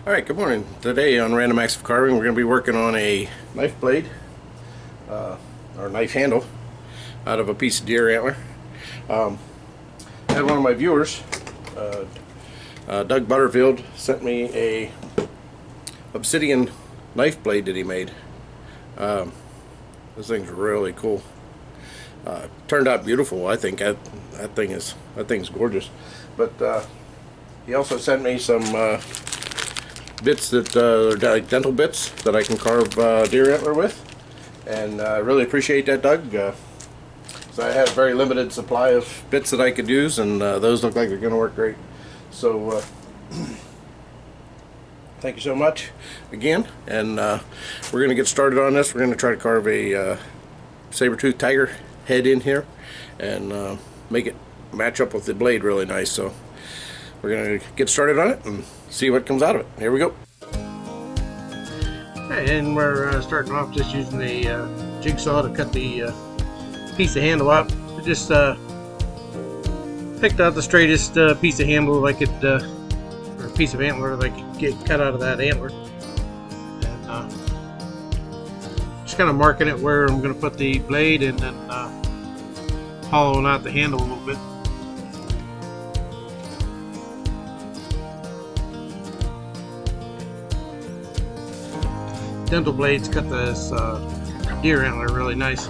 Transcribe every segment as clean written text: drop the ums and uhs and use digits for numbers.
Alright, good morning. Today on Random Acts of Carving we're going to be working on a knife blade, or knife handle, out of a piece of deer antler. Had one of my viewers, Doug Butterfield, sent me a obsidian knife blade that he made. This thing's really cool. Turned out beautiful, I think. That thing's gorgeous. But he also sent me some bits that are like dental bits that I can carve deer antler with, and I really appreciate that, Doug. So I had a very limited supply of bits that I could use, and those look like they're going to work great. So thank you so much again, and we're going to get started on this. We're going to try to carve a saber-toothed tiger head in here and make it match up with the blade really nice. So we're going to get started on it and see what comes out of it. Here we go. And we're starting off just using a jigsaw to cut the piece of handle out. I just picked out the straightest piece of handle I could, or piece of antler that I could get cut out of that antler. And just kind of marking it where I'm going to put the blade, and then hollowing out the handle a little bit. Dental blades cut this deer antler really nice.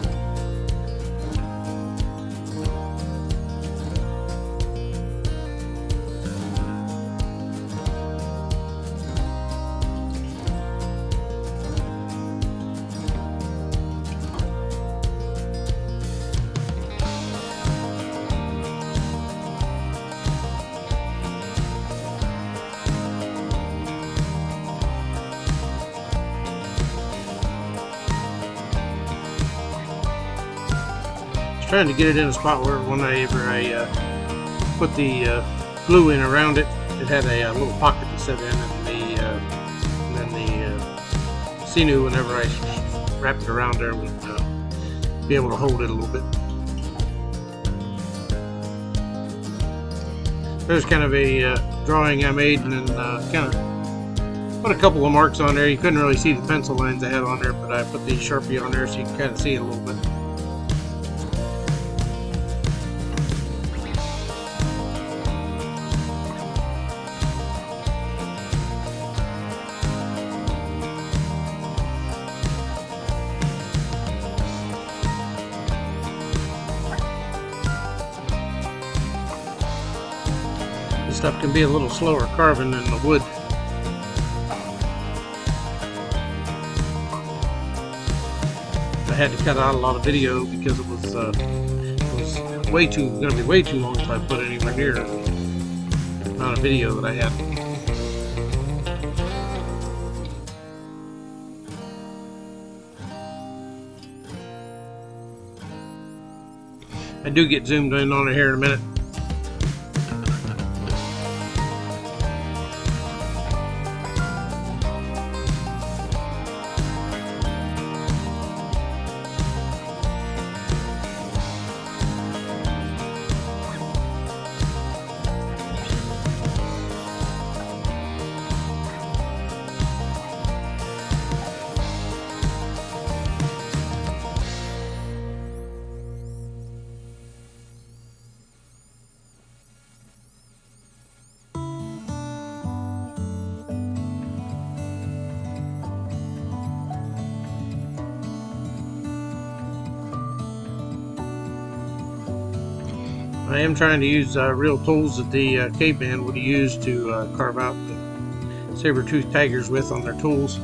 Trying to get it in a spot where whenever I put the glue in around it, it had a little pocket to set in, and then the sinew, whenever I wrapped it around there, would be able to hold it a little bit. There's kind of a drawing I made, and then kind of put a couple of marks on there. You couldn't really see the pencil lines I had on there, but I put the Sharpie on there so you can kind of see it a little bit. This stuff can be a little slower carving than the wood. I had to cut out a lot of video because it was going to be way too long if I put anywhere near the amount of video that I had. I do get zoomed in on it here in a minute. I am trying to use real tools that the caveman would have used to carve out the saber-toothed tigers with on their tools.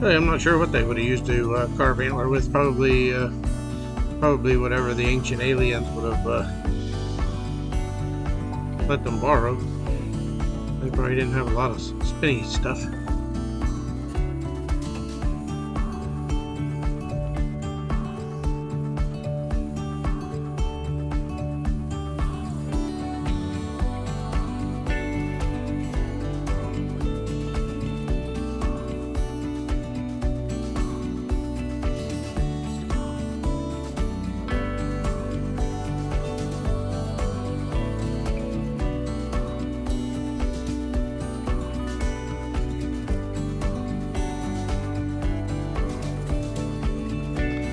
Really, I'm not sure what they would have used to carve antler with. Probably probably whatever the ancient aliens would have let them borrow. They probably didn't have a lot of spinny stuff.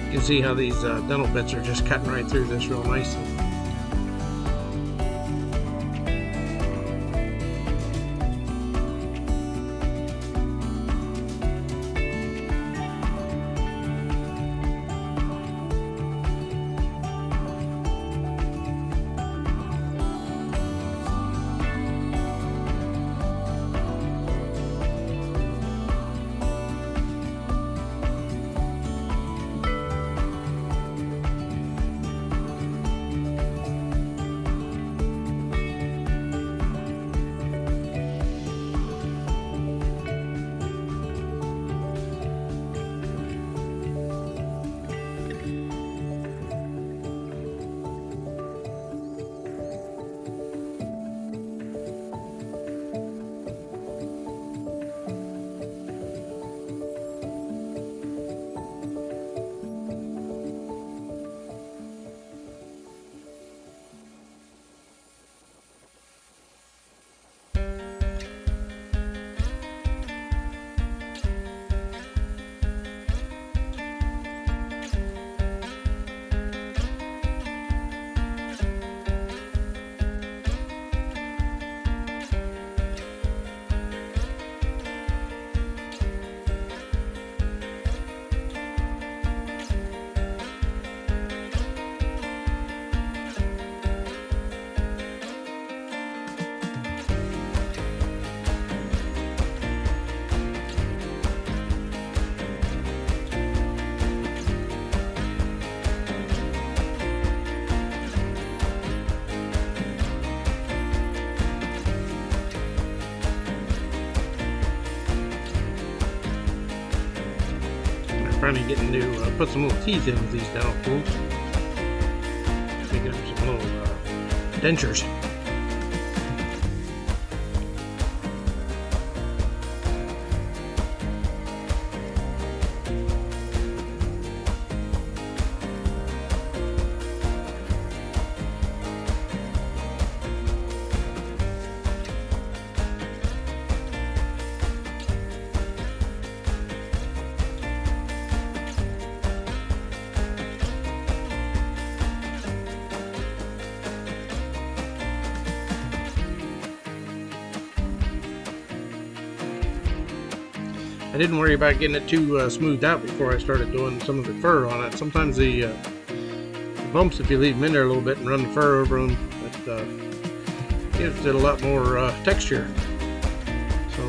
You can see how these dental bits are just cutting right through this real nicely. Finally getting to put some little teeth in with these dental tools. Making up some little dentures. I didn't worry about getting it too smoothed out before I started doing some of the fur on it. Sometimes the bumps, if you leave them in there a little bit and run the fur over them, it gives it a lot more texture. So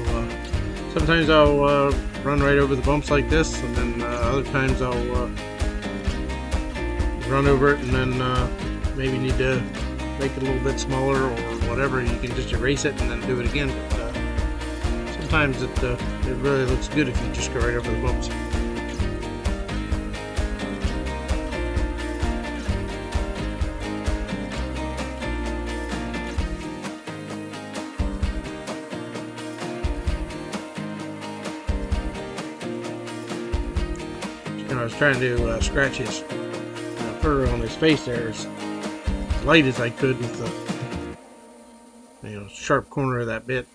sometimes I'll run right over the bumps like this, and then other times I'll run over it and then maybe need to make it a little bit smaller or whatever. You can just erase it and then do it again. But sometimes it really looks good if you just go right over the bumps. I was trying to scratch his fur on his face there as light as I could with the sharp corner of that bit.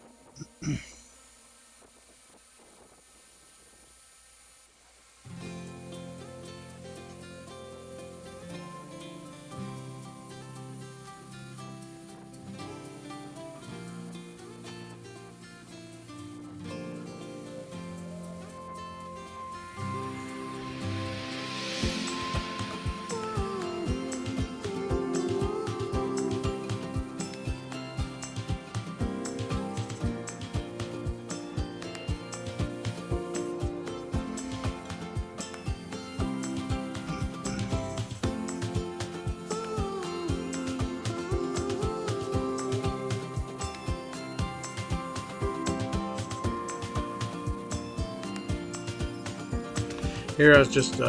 Here I was just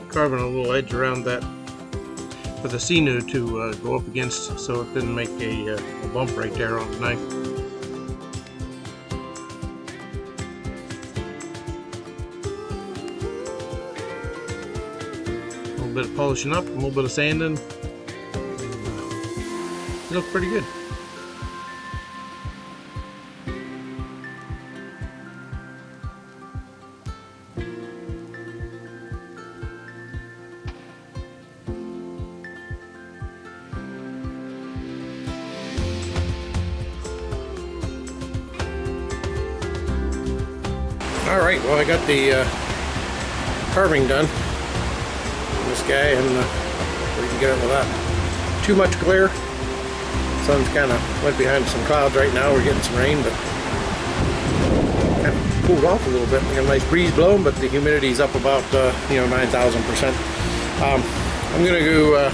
carving a little edge around that for the sinew to go up against, so it didn't make a bump right there on the knife. A little bit of polishing up, a little bit of sanding. It looks pretty good. Alright, well I got the carving done. This guy, and we can get it without too much glare. Sun's kind of went behind some clouds right now. We're getting some rain, but kind of cooled off a little bit. We got a nice breeze blowing, but the humidity's up about 9,000%. I'm gonna go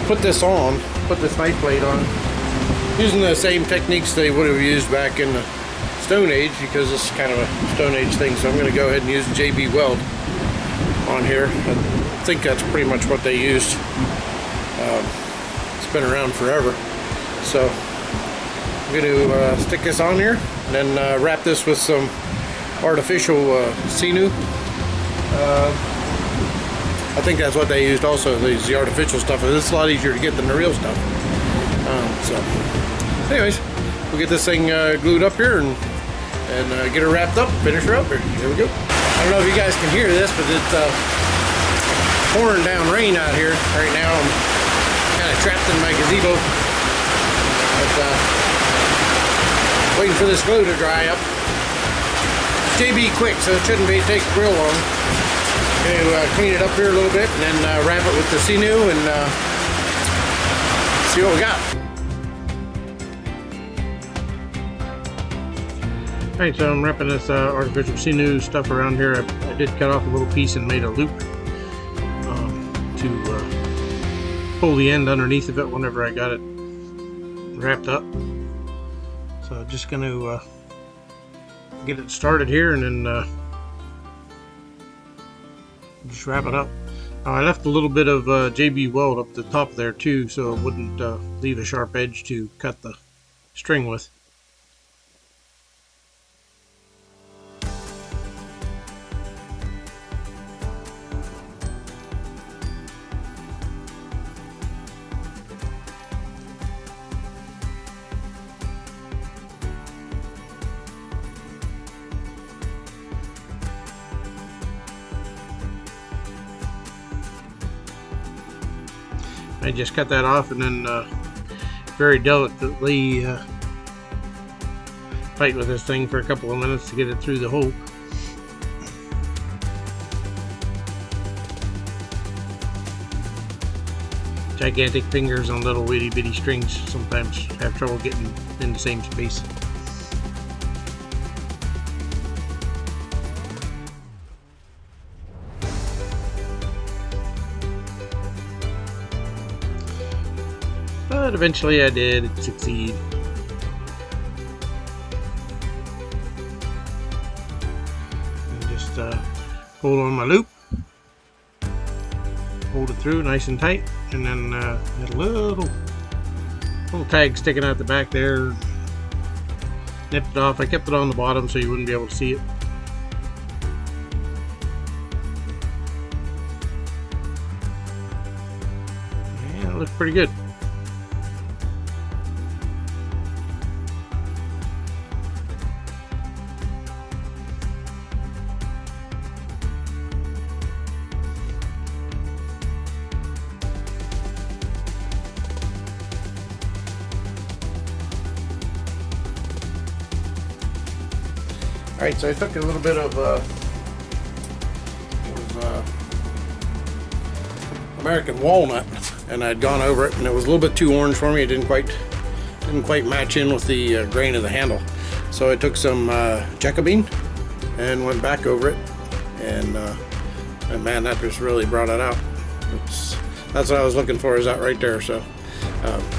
put this knife blade on, using the same techniques they would have used back in the Stone Age, because this is kind of a Stone Age thing. So I'm going to go ahead and use JB Weld on here. I think that's pretty much what they used. It's been around forever. So I'm going to stick this on here and then wrap this with some artificial sinew. I think that's what they used also. They used the artificial stuff. It's a lot easier to get than the real stuff. So anyways, we'll get this thing glued up here and get her wrapped up, finish her up here. Here we go. I don't know if you guys can hear this, but it's pouring down rain out here right now. I'm kind of trapped in my gazebo, but waiting for this glue to dry up. JB quick, so it shouldn't take real long. Going to clean it up here a little bit and then wrap it with the sinew and see what we got. Alright, so I'm wrapping this artificial sinew stuff around here. I did cut off a little piece and made a loop to pull the end underneath of it whenever I got it wrapped up. So just going to get it started here and then just wrap it up. I left a little bit of JB Weld up the top there too, so it wouldn't leave a sharp edge to cut the string with. I just cut that off and then very delicately fight with this thing for a couple of minutes to get it through the hole. Gigantic fingers on little itty bitty strings sometimes have trouble getting in the same space. But eventually I did succeed. And just hold on my loop, hold it through nice and tight, and then had a little tag sticking out the back there. Nipped it off. I kept it on the bottom so you wouldn't be able to see it. Yeah, it looks pretty good. Alright, so I took a little bit of American walnut, and I'd gone over it, and it was a little bit too orange for me. It didn't quite match in with the grain of the handle. So I took some Jacobine and went back over it, and man, that just really brought it out. That's what I was looking for, is that right there. So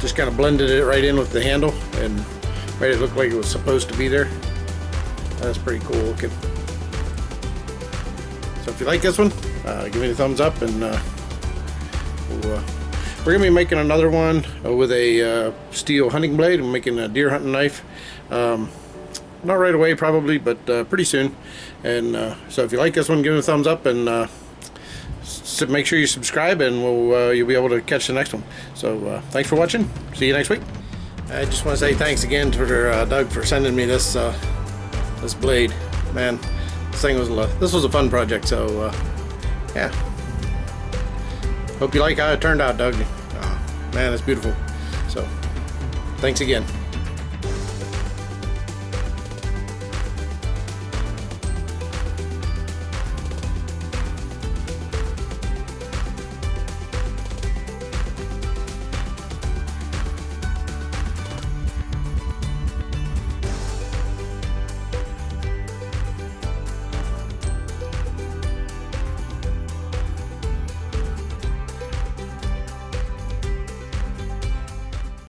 just kind of blended it right in with the handle and made it look like it was supposed to be there. That's pretty cool looking. if you like this one, give me a thumbs up, and we're gonna be making another one with a steel hunting blade. I'm making a deer hunting knife. Not right away probably, but pretty soon. And so if you like this one, give me a thumbs up, and make sure you subscribe, and you'll be able to catch the next one. So thanks for watching. See you next week. I just want to say thanks again to Doug for sending me this this blade. Man, this was a fun project. So yeah. Hope you like how it turned out, Doug. Oh, man, it's beautiful. So thanks again.